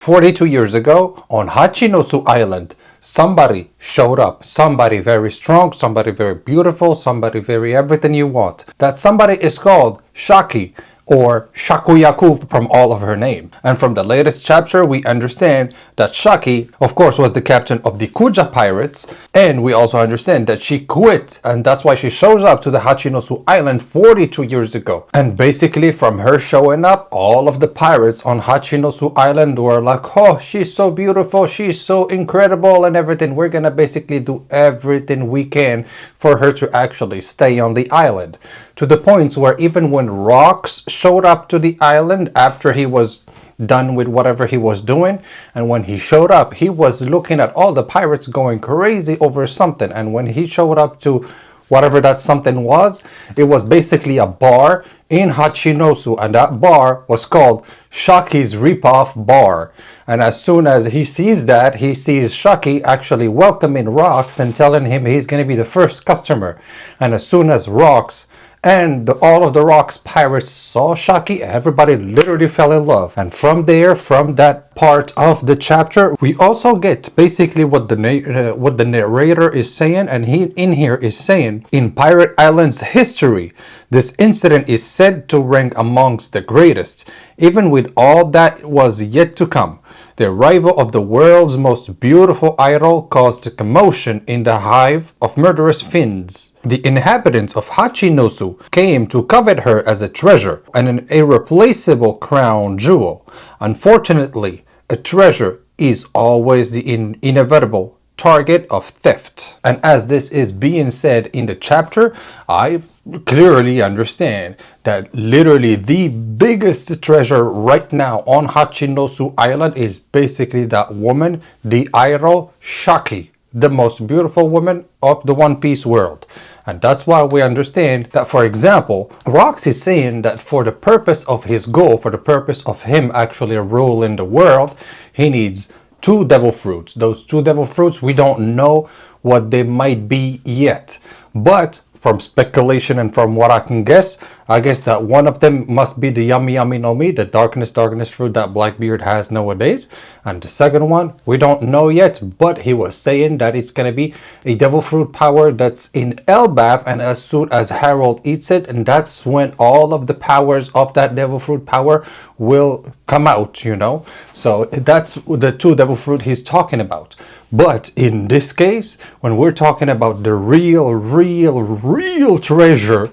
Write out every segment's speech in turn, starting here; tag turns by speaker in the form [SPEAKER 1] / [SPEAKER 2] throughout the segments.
[SPEAKER 1] 42 years ago on Hachinosu Island, somebody showed up. Somebody very strong, somebody very beautiful, somebody very everything you want. That somebody is called Shaky, or Shakuyaku from all of her name. And from the latest chapter, we understand that Shaki, of course, was the captain of the Kuja pirates, and we also understand that she quit, and that's why she shows up to the Hachinosu Island 42 years ago. And basically, from her showing up, all of the pirates on Hachinosu Island were like, oh, she's so beautiful, she's so incredible, and everything. We're gonna basically do everything we can for her to actually stay on the island. To the point where even when Rocks showed up to the island after he was done with whatever he was doing, and when he showed up, he was looking at all the pirates going crazy over something. And when he showed up to whatever that something was, it was basically a bar in Hachinosu, and that bar was called Shaki's Ripoff Bar. And as soon as he sees that, he sees Shaki actually welcoming Rocks and telling him he's going to be the first customer. And as soon as Rocks and all of the Rocks pirates saw Shaki, everybody literally fell in love. And from there, from that part of the chapter, we also get basically what the narrator is saying, and he in here is saying, in Pirate Island's history, this incident is said to rank amongst the greatest, even with all that was yet to come. The arrival of the world's most beautiful idol caused a commotion in the hive of murderous fiends. The inhabitants of Hachinosu came to covet her as a treasure and an irreplaceable crown jewel. Unfortunately, a treasure is always the inevitable target of theft. And as this is being said in the chapter, I clearly understand that literally the biggest treasure right now on Hachinosu Island is basically that woman, the idol Shaki, the most beautiful woman of the One Piece world. And that's why we understand that, for example, Rocks is saying that for the purpose of his goal, for the purpose of him actually ruling the world, he needs 2 devil fruits. Those 2 devil fruits, we don't know what they might be yet. But from speculation and from what I can guess, I guess that one of them must be the Yummy Yummy no Mi, the darkness fruit that Blackbeard has nowadays. And the second one, we don't know yet, but he was saying that it's going to be a devil fruit power that's in Elbaf, and as soon as Harold eats it, and that's when all of the powers of that devil fruit power will come out, you know. So that's the 2 devil fruit he's talking about. But in this case, when we're talking about the real treasure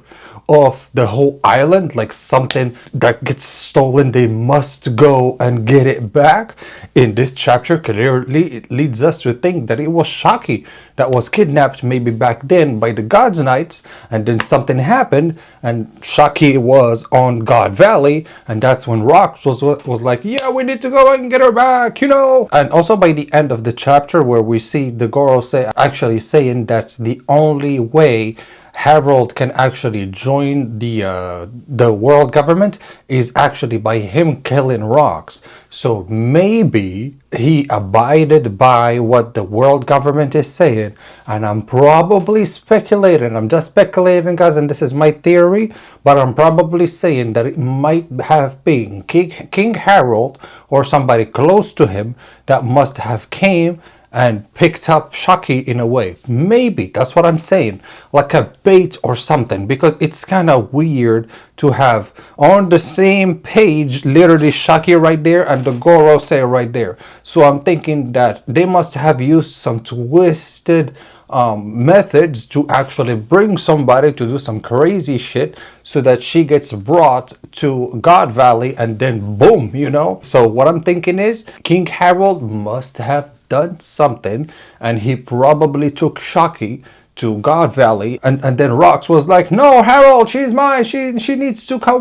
[SPEAKER 1] of the whole island, like something that gets stolen, they must go and get it back. In this chapter, clearly it leads us to think that it was Shaki that was kidnapped maybe back then by the God's Knights, and then something happened and Shaki was on God Valley, and that's when Rocks was like, yeah, we need to go and get her back, you know. And also by the end of the chapter, where we see the Goro actually saying that's the only way Harold can actually join the world government is actually by him killing Rocks. So maybe he abided by what the world government is saying, and I'm probably speculating. I'm just speculating, guys, and this is my theory, but I'm probably saying that it might have been King Harold or somebody close to him that must have came and picked up Shaki in a way. Maybe, that's what I'm saying, like a bait or something, because it's kind of weird to have on the same page literally Shaki right there and the Goro say right there. So I'm thinking that they must have used some twisted methods to actually bring somebody to do some crazy shit so that she gets brought to God Valley, and then boom, you know. So what I'm thinking is King Harold must have done something, and he probably took Shaki to God Valley, and then Rocks was like, no, Harold, she's mine, she needs to go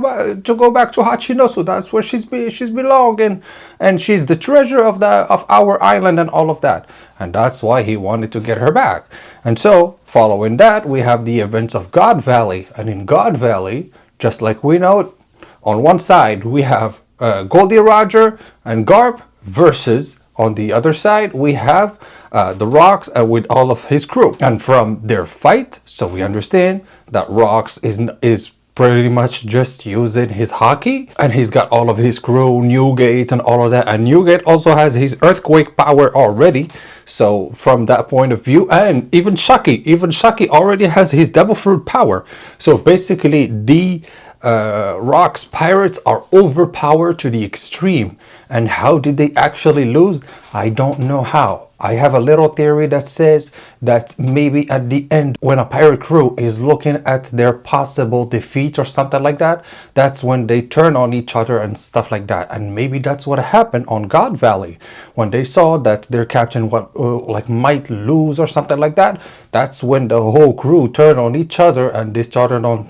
[SPEAKER 1] back to Hachinosu, that's where she's belonging, and she's the treasure of our island and all of that. And that's why he wanted to get her back. And so following that, we have the events of God Valley, and in God Valley, just like we know it, on one side we have Goldie Roger and Garp versus, on the other side, we have the Rocks with all of his crew. And from their fight, so we understand that Rocks is pretty much just using his haki, and he's got all of his crew, Newgate and all of that, and Newgate also has his earthquake power already. So from that point of view, and even Shaki already has his devil fruit power. So basically the Rock's pirates are overpowered to the extreme. And how did they actually lose? I don't know how. I have a little theory that says that maybe at the end, when a pirate crew is looking at their possible defeat or something like that, that's when they turn on each other and stuff like that. And maybe that's what happened on God Valley when they saw that their captain might lose or something like that. That's when the whole crew turned on each other and they started on,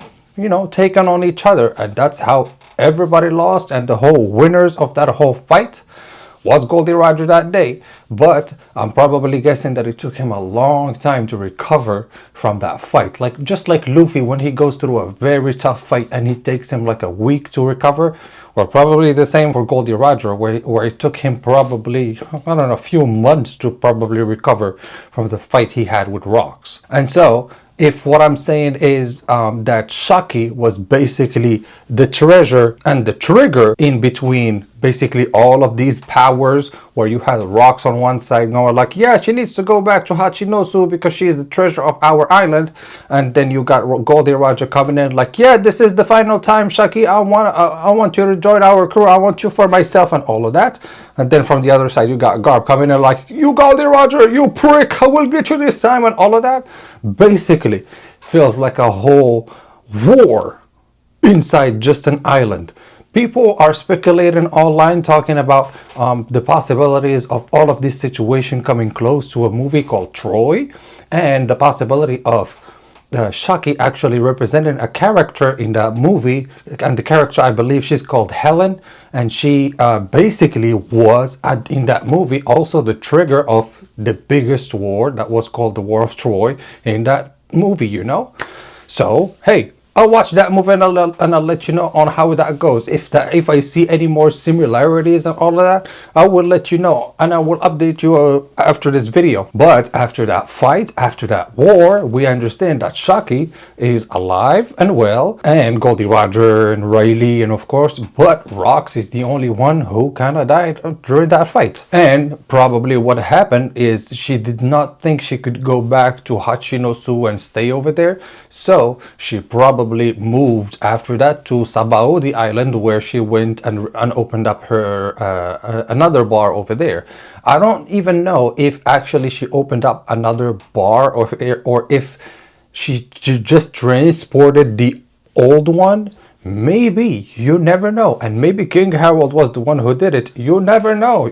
[SPEAKER 1] taking on each other, and that's how everybody lost. And the whole winners of that whole fight was Goldie Roger that day. But I'm probably guessing that it took him a long time to recover from that fight. Just like Luffy, when he goes through a very tough fight and it takes him like a week to recover. Or probably the same for Goldie Roger, where it took him probably, a few months to probably recover from the fight he had with Rocks. And so, if what I'm saying is that Shaki was basically the treasure and the trigger in between basically all of these powers, where you had Rocks on one side going like, yeah, she needs to go back to Hachinosu because she is the treasure of our island, and then you got Goldie Roger coming in like, yeah, this is the final time, Shaki, I want you to join our crew, I want you for myself, and all of that. And then from the other side you got Garp coming in like, you Goldie Roger, you prick, I will get you this time, and all of that. Basically feels like a whole war inside just an island. People are speculating online, talking about the possibilities of all of this situation coming close to a movie called Troy, and the possibility of Shaki actually representing a character in that movie. And the character, I believe she's called Helen, and she basically was in that movie also the trigger of the biggest war that was called the War of Troy in that movie, So, hey, I'll watch that movie and I'll let you know on how that goes. If I see any more similarities and all of that, I will let you know, and I will update you after this video. But after that fight, after that war, we understand that Shaki is alive and well, and Goldie Roger and Riley, and of course, but Rocks is the only one who kind of died during that fight. And probably what happened is she did not think she could go back to Hachinosu and stay over there, so she probably moved after that to Sabaody Island, where she went and opened up her another bar over there. I don't even know if actually she opened up another bar or if she just transported the old one. Maybe, you never know. And maybe King Harold was the one who did it. You never know,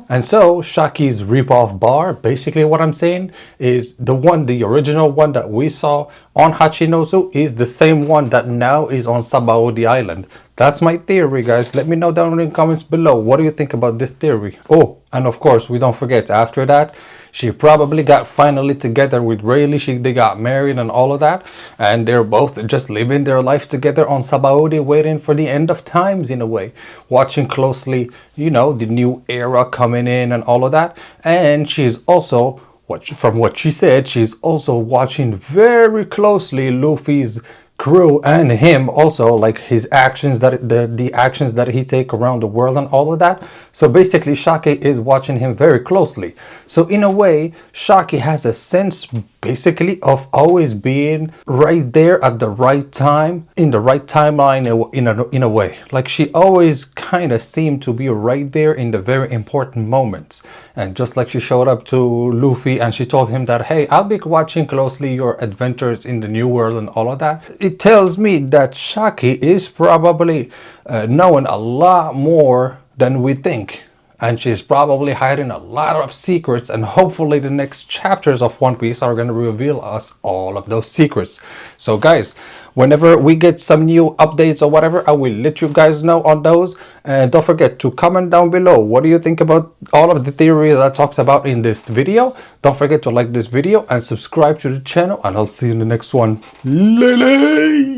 [SPEAKER 1] And so Shaki's ripoff bar, basically what I'm saying is the original one that we saw on Hachinosu is the same one that now is on Sabaody Island. That's my theory, guys. Let me know down in the comments below. What do you think about this theory? Oh, and of course, we don't forget, after that, she probably got finally together with Rayleigh. They got married and all of that. And they're both just living their life together on Sabaody, waiting for the end of times in a way. Watching closely, the new era coming in and all of that. And she's also, from what she said, she's also watching very closely Luffy's crew and him also, like his actions, that the actions that he take around the world and all of that. So basically Shaki is watching him very closely. So in a way, Shaki has a sense basically of always being right there at the right time, in the right timeline, in a way. Like she always kind of seemed to be right there in the very important moments. And just like she showed up to Luffy and she told him that, hey, I'll be watching closely your adventures in the new world and all of that. It tells me that Shaki is probably knowing a lot more than we think. And she's probably hiding a lot of secrets, and hopefully the next chapters of One Piece are going to reveal us all of those secrets. So guys, whenever we get some new updates or whatever, I will let you guys know on those. And don't forget to comment down below, what do you think about all of the theories I talked about in this video. Don't forget to like this video and subscribe to the channel, and I'll see you in the next one. Lele!